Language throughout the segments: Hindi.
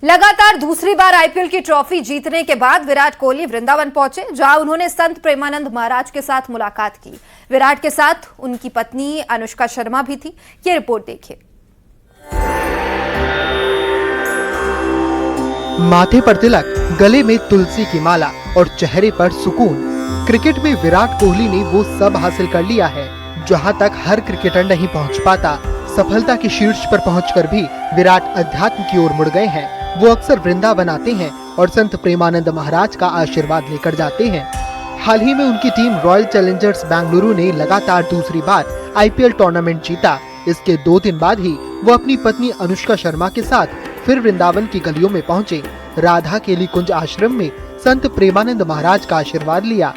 लगातार दूसरी बार आईपीएल की ट्रॉफी जीतने के बाद विराट कोहली वृंदावन पहुंचे, जहां उन्होंने संत प्रेमानंद महाराज के साथ मुलाकात की। विराट के साथ उनकी पत्नी अनुष्का शर्मा भी थी। ये रिपोर्ट देखिए। माथे पर तिलक, गले में तुलसी की माला और चेहरे पर सुकून। क्रिकेट में विराट कोहली ने वो सब हासिल कर लिया है जहां तक हर क्रिकेटर नहीं पहुंच पाता। सफलता के शीर्ष पर पहुंचकर भी विराट अध्यात्म की ओर मुड़ गए हैं। वो अक्सर वृंदावन आते हैं और संत प्रेमानंद महाराज का आशीर्वाद लेकर जाते हैं। हाल ही में उनकी टीम रॉयल चैलेंजर्स बेंगलुरु ने लगातार दूसरी बार आईपीएल टूर्नामेंट जीता। इसके 2 दिन बाद ही वो अपनी पत्नी अनुष्का शर्मा के साथ फिर वृंदावन की गलियों में पहुंचे। राधा केली कुंज आश्रम में संत प्रेमानंद महाराज का आशीर्वाद लिया।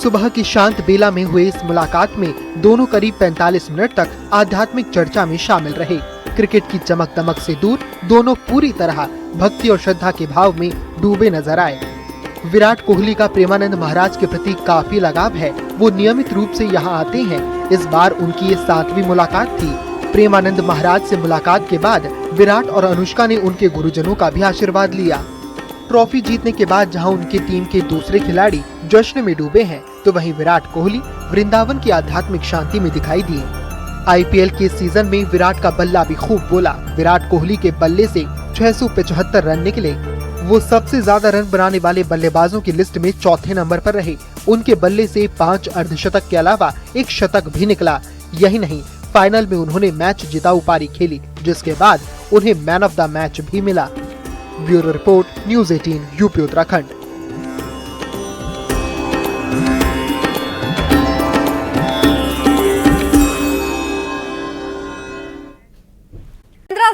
सुबह की शांत बेला में हुए इस मुलाकात में दोनों करीब 45 मिनट तक आध्यात्मिक चर्चा में शामिल रहे। क्रिकेट की चमक दमक से दूर दोनों पूरी तरह भक्ति और श्रद्धा के भाव में डूबे नजर आए। विराट कोहली का प्रेमानंद महाराज के प्रति काफी लगाव है। वो नियमित रूप से यहाँ आते हैं। इस बार उनकी ये 7वीं मुलाकात थी। प्रेमानंद महाराज से मुलाकात के बाद विराट और अनुष्का ने उनके गुरुजनों का भी आशीर्वाद लिया। ट्रॉफी जीतने के बाद जहां उनकी टीम के दूसरे खिलाड़ी जश्न में डूबे हैं, तो वहीं विराट कोहली वृंदावन की आध्यात्मिक शांति में दिखाई दिए। आईपीएल के सीजन में विराट का बल्ला भी खूब बोला। विराट कोहली के बल्ले से 675 रन निकले। वो सबसे ज्यादा रन बनाने वाले बल्लेबाजों की लिस्ट में 4थे नंबर पर रहे। उनके बल्ले से 5 अर्धशतक के अलावा एक शतक भी निकला। यही नहीं, फाइनल में उन्होंने मैच जिताऊ पारी खेली, जिसके बाद उन्हें मैन ऑफ द मैच भी मिला। Bureau report, news 18, UP Uttarakhand.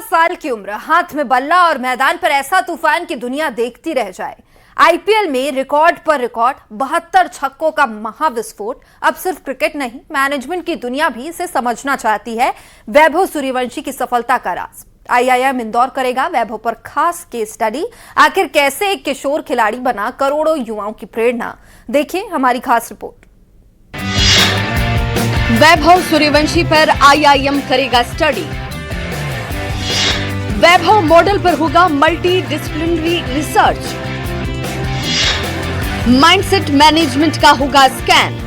साल की उम्र, हाथ में बल्ला और मैदान पर ऐसा तूफान की दुनिया देखती रह जाए। आईपीएल में रिकॉर्ड पर रिकॉर्ड, 72 छक्कों का महाविस्फोट। अब सिर्फ क्रिकेट नहीं, मैनेजमेंट की दुनिया भी इसे समझना चाहती है। वैभव सूर्यवंशी की सफलता का राज आईआईएम इंदौर करेगा वैभव पर खास केस स्टडी। आखिर कैसे एक किशोर खिलाड़ी बना करोड़ों युवाओं की प्रेरणा, देखिए हमारी खास रिपोर्ट। वैभव सूर्यवंशी पर आईआईएम करेगा स्टडी। वैभव मॉडल पर होगा multi disciplinary research. Mindset management का होगा स्कैन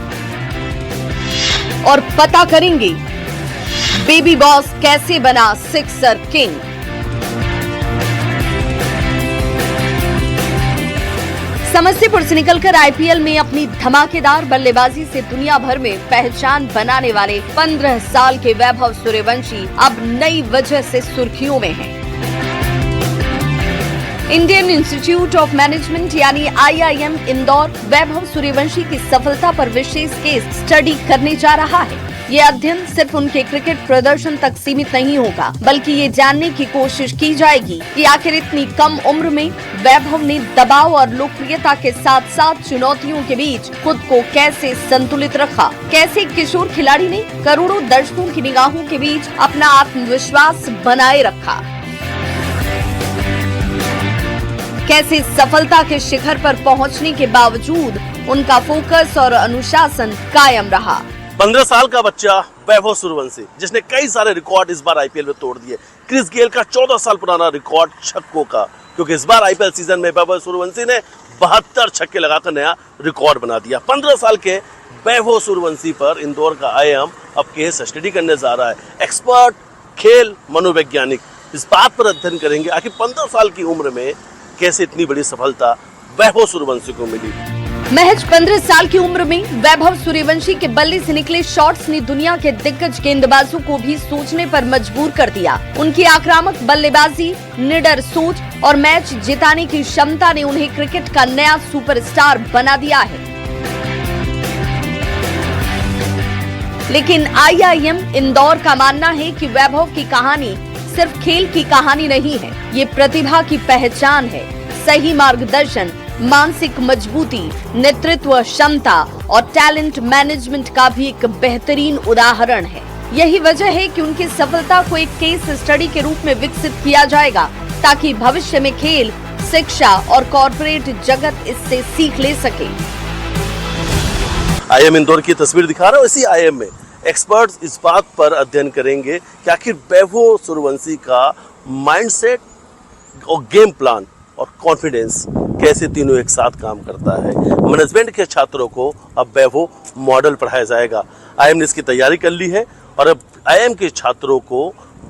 और पता करेंगे बेबी बॉस कैसे बना सिक्सर किंग। समस्तीपुर से निकलकर आईपीएल में अपनी धमाकेदार बल्लेबाजी से दुनिया भर में पहचान बनाने वाले 15 साल के वैभव सूर्यवंशी अब नई वजह से सुर्खियों में हैं। इंडियन इंस्टीट्यूट ऑफ मैनेजमेंट यानी आईआईएम इंदौर वैभव सूर्यवंशी की सफलता पर विशेष केस स्टडी करने जा रहा है। ये अध्ययन सिर्फ उनके क्रिकेट प्रदर्शन तक सीमित नहीं होगा, बल्कि ये जानने की कोशिश की जाएगी कि आखिर इतनी कम उम्र में वैभव ने दबाव और लोकप्रियता के साथ साथ चुनौतियों के बीच खुद को कैसे संतुलित रखा। कैसे किशोर खिलाड़ी ने करोड़ों दर्शकों की निगाहों के बीच अपना आत्मविश्वास बनाए रखा। कैसे सफलता के शिखर पर पहुंचने के बावजूद उनका फोकस और अनुशासन कायम रहा। 15 साल का बच्चा वैभव सूर्यवंशी, जिसने कई सारे रिकॉर्ड इस बार आईपीएल में तोड़ दिए। क्रिस गेल का 14 साल पुराना रिकॉर्ड छक्कों का, क्योंकि इस बार आईपीएल सीजन में वैभव सूर्यवंशी ने 72 छक्के लगाकर नया रिकॉर्ड बना दिया। 15 साल के वैभव सूर्यवंशी पर इंदौर का आईआईएम अब केस स्टडी करने जा रहा है। एक्सपर्ट खेल मनोवैज्ञानिक इस बात पर अध्ययन करेंगे आखिर 15 साल की उम्र में कैसे इतनी बड़ी सफलता वैभव सूर्यवंशी को मिली। महज 15 साल की उम्र में वैभव सूर्यवंशी के बल्ले से निकले शॉट्स ने दुनिया के दिग्गज गेंदबाजों को भी सोचने पर मजबूर कर दिया। उनकी आक्रामक बल्लेबाजी, निडर सोच और मैच जिताने की क्षमता ने उन्हें क्रिकेट का नया सुपरस्टार बना दिया है। लेकिन आईआईएम इंदौर का मानना है कि वैभव की कहानी सिर्फ खेल की कहानी नहीं है, ये प्रतिभा की पहचान है। सही मार्गदर्शन, मानसिक मजबूती, नेतृत्व क्षमता और टैलेंट मैनेजमेंट का भी एक बेहतरीन उदाहरण है। यही वजह है कि उनकी सफलता को एक केस स्टडी के रूप में विकसित किया जाएगा, ताकि भविष्य में खेल, शिक्षा और कॉर्पोरेट जगत इससे सीख ले सके। आईआईएम इंदौर की तस्वीर दिखा रहा हूँ। इसी आईआईएम में एक्सपर्ट्स इस बात पर अध्ययन करेंगे कि आखिर वैभव सूर्यवंशी का माइंडसेट, और गेम प्लान और कॉन्फिडेंस कैसे तीनों एक साथ काम करता है। मैनेजमेंट के छात्रों को अब वैभव मॉडल पढ़ाया जाएगा। आईएम ने इसकी तैयारी कर ली है और अब आईएम के छात्रों को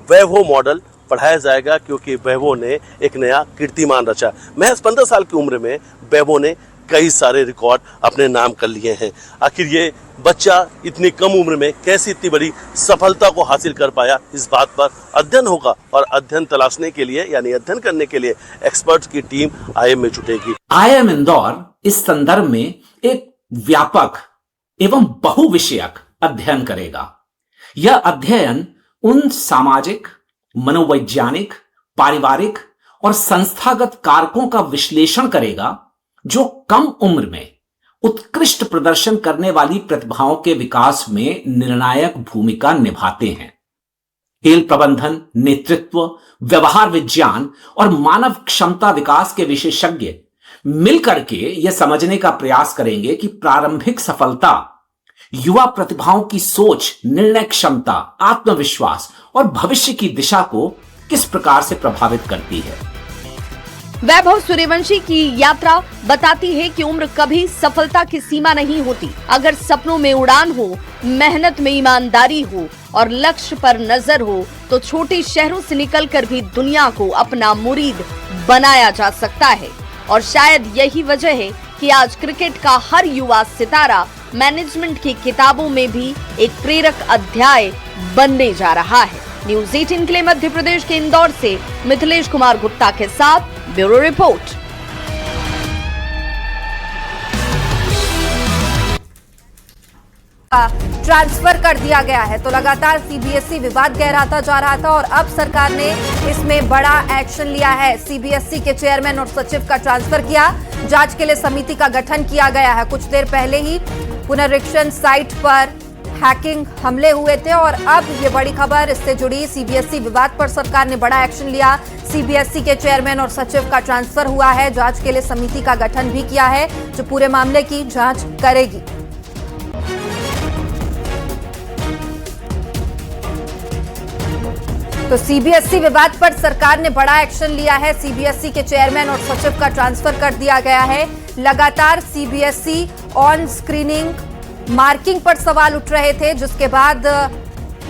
वैभव मॉडल पढ़ाया जाएगा, क्योंकि वैभव ने एक नया कीर्तिमान रचा। महज 15 साल की उम्र में वैभव ने कई सारे रिकॉर्ड अपने नाम कर लिए हैं। आखिर ये बच्चा इतनी कम उम्र में कैसे इतनी बड़ी सफलता को हासिल कर पाया, इस बात पर अध्ययन होगा और अध्ययन तलाशने के लिए यानी अध्ययन करने के लिए एक्सपर्ट्स की टीम आईएम में जुटेगी। आईएम इंदौर इस संदर्भ में एक व्यापक एवं बहुविषयक अध्ययन करेगा। यह अध्ययन उन सामाजिक, मनोवैज्ञानिक, पारिवारिक और संस्थागत कारकों का विश्लेषण करेगा जो कम उम्र में उत्कृष्ट प्रदर्शन करने वाली प्रतिभाओं के विकास में निर्णायक भूमिका निभाते हैं। खेल प्रबंधन, नेतृत्व, व्यवहार विज्ञान और मानव क्षमता विकास के विशेषज्ञ मिलकर के यह समझने का प्रयास करेंगे कि प्रारंभिक सफलता युवा प्रतिभाओं की सोच, निर्णय क्षमता, आत्मविश्वास और भविष्य की दिशा को किस प्रकार से प्रभावित करती है। वैभव सूर्यवंशी की यात्रा बताती है कि उम्र कभी सफलता की सीमा नहीं होती। अगर सपनों में उड़ान हो, मेहनत में ईमानदारी हो और लक्ष्य पर नजर हो तो छोटे शहरों से निकलकर भी दुनिया को अपना मुरीद बनाया जा सकता है। और शायद यही वजह है कि आज क्रिकेट का हर युवा सितारा मैनेजमेंट की किताबों में भी एक प्रेरक अध्याय बनने जा रहा है। न्यूज़ 18 के लिए मध्य प्रदेश के इंदौर से मिथिलेश कुमार गुप्ता के साथ ब्यूरो रिपोर्ट। ट्रांसफर कर दिया गया है तो लगातार सीबीएसई विवाद गहराता जा रहा था और अब सरकार ने इसमें बड़ा एक्शन लिया है। सीबीएसई के चेयरमैन और सचिव का ट्रांसफर किया। जांच के लिए समिति का गठन किया गया है। कुछ देर पहले ही पुनरीक्षण साइट पर हैकिंग हमले हुए थे और अब ये बड़ी खबर इससे जुड़ी। सीबीएसई विवाद पर सरकार ने बड़ा एक्शन लिया। सीबीएसई के चेयरमैन और सचिव का ट्रांसफर हुआ है। जांच के लिए समिति का गठन भी किया है जो पूरे मामले की जांच करेगी। तो सीबीएसई विवाद पर सरकार ने बड़ा एक्शन लिया है। सीबीएसई के चेयरमैन और सचिव का ट्रांसफर कर दिया गया है। लगातार सीबीएसई ऑन स्क्रीनिंग मार्किंग पर सवाल उठ रहे थे, जिसके बाद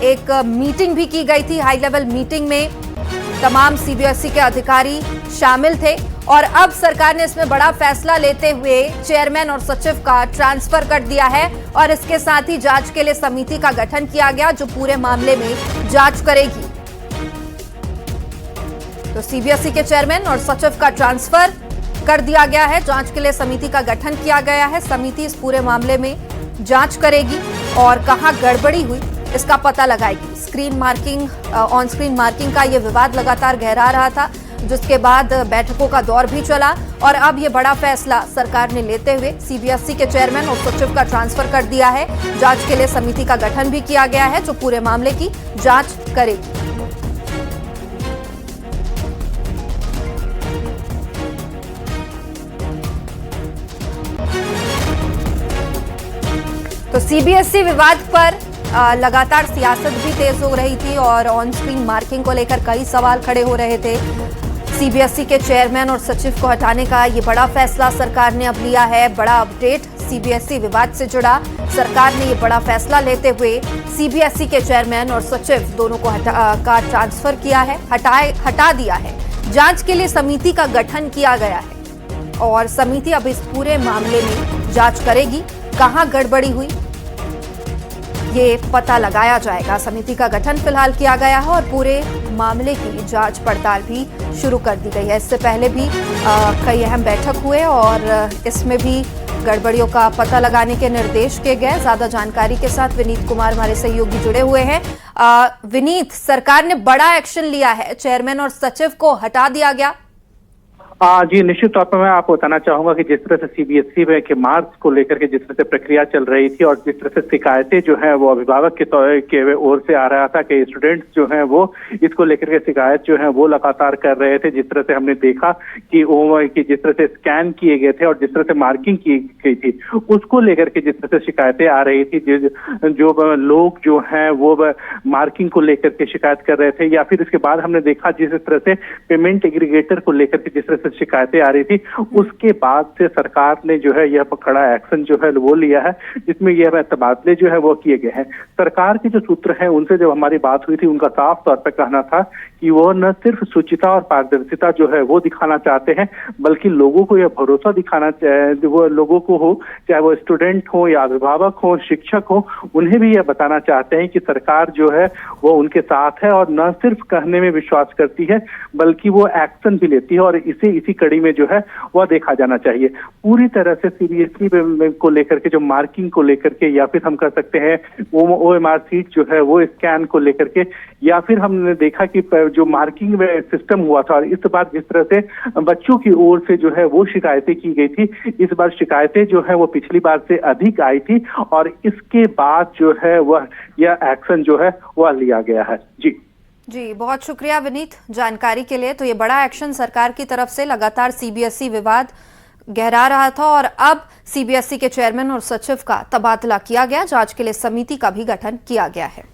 एक मीटिंग भी की गई थी। हाई लेवल मीटिंग में तमाम सीबीएसई के अधिकारी शामिल थे और अब सरकार ने इसमें बड़ा फैसला लेते हुए चेयरमैन और सचिव का ट्रांसफर कर दिया है और इसके साथ ही जांच के लिए समिति का गठन किया गया जो पूरे मामले में जांच करेगी। तो सीबीएसई के चेयरमैन और सचिव का ट्रांसफर कर दिया गया है। जांच के लिए समिति का गठन किया गया है। समिति इस पूरे मामले में जांच करेगी और कहां गड़बड़ी हुई इसका पता लगाएगी। Screen marking, on screen marking का ये विवाद लगातार गहरा रहा था, जिसके बाद बैठकों का दौर भी चला और अब ये बड़ा फैसला सरकार ने लेते हुए सीबीएसई के चेयरमैन और सचिव का ट्रांसफर कर दिया है। जांच के लिए समिति का गठन भी किया गया है जो पूरे मामले की जांच करेगी। तो सीबीएसई विवाद पर लगातार सियासत भी तेज हो रही थी और ऑन स्क्रीन मार्किंग को लेकर कई सवाल खड़े हो रहे थे। सीबीएसई के चेयरमैन और सचिव को हटाने का ये बड़ा फैसला सरकार ने अब लिया है। बड़ा अपडेट सीबीएसई विवाद से जुड़ा। सरकार ने ये बड़ा फैसला लेते हुए सीबीएसई के चेयरमैन और सचिव दोनों को का ट्रांसफर किया है, हटा दिया है। जांच के लिए समिति का गठन किया गया है और समिति अब इस पूरे मामले में जांच करेगी। कहां गड़बड़ी हुई ये पता लगाया जाएगा। समिति का गठन फिलहाल किया गया है और पूरे मामले की जांच पड़ताल भी शुरू कर दी गई है। इससे पहले भी कई अहम बैठक हुए और इसमें भी गड़बड़ियों का पता लगाने के निर्देश किए गए। ज्यादा जानकारी के साथ विनीत कुमार हमारे सहयोगी जुड़े हुए हैं। विनीत, सरकार ने बड़ा एक्शन लिया है, चेयरमैन और सचिव को हटा दिया गया। जी, निश्चित तौर पर मैं आपको बताना चाहूंगा कि जिस तरह से सीबीएसई में के मार्क्स को लेकर के जिस तरह से प्रक्रिया चल रही थी और जिस तरह से शिकायतें जो है वो अभिभावक के ओर से आ रहा था कि स्टूडेंट्स जो हैं वो इसको लेकर के शिकायत जो है वो लगातार कर रहे थे। जिस तरह से हमने देखा कि जिस तरह से स्कैन किए गए थे और जिस तरह से मार्किंग की गई थी उसको लेकर के जिस तरह से शिकायतें आ रही थी, जो लोग जो हैं वो मार्किंग को लेकर के शिकायत कर रहे थे, या फिर इसके बाद हमने देखा जिस तरह से पेमेंट एग्रीगेटर को लेकर के जिस तरह से शिकायतें आ रही थी, उसके बाद से सरकार ने जो है यह कड़ा एक्शन जो है वो लिया है, जिसमें यह तबादले जो है वो किए गए हैं। सरकार के जो सूत्र हैं उनसे जब हमारी बात हुई थी, उनका साफ तौर पर कहना था कि वो न सिर्फ शुचिता और पारदर्शिता जो है वो दिखाना चाहते हैं, बल्कि लोगों को यह भरोसा दिखाना, वो लोगों को हो, चाहे वो स्टूडेंट हो या अभिभावक हो, शिक्षक हो, उन्हें भी यह बताना चाहते हैं कि सरकार जो है वो उनके साथ है और न सिर्फ कहने में विश्वास करती है बल्कि वो एक्शन भी लेती है, और इसी कड़ी में जो है वह देखा जाना चाहिए। पूरी तरह से सीबीएसई को लेकर के, जो मार्किंग को लेकर के, या फिर हम कह सकते हैं ओएमआर सीट जो है वो स्कैन को लेकर के, या फिर हमने देखा कि जो मार्किंग में सिस्टम हुआ था और इस बार जिस तरह से बच्चों की ओर से जो है वो शिकायतें की गई थी, इस बार शिकायतें जो है वो पिछली बार से अधिक आई थी और इसके बाद जो है वह यह एक्शन जो है वह लिया गया है। जी, बहुत शुक्रिया विनीत जानकारी के लिए। तो ये बड़ा एक्शन सरकार की तरफ से, लगातार सीबीएसई विवाद गहरा रहा था और अब सीबीएसई के चेयरमैन और सचिव का तबादला किया गया, जांच के लिए समिति का भी गठन किया गया है।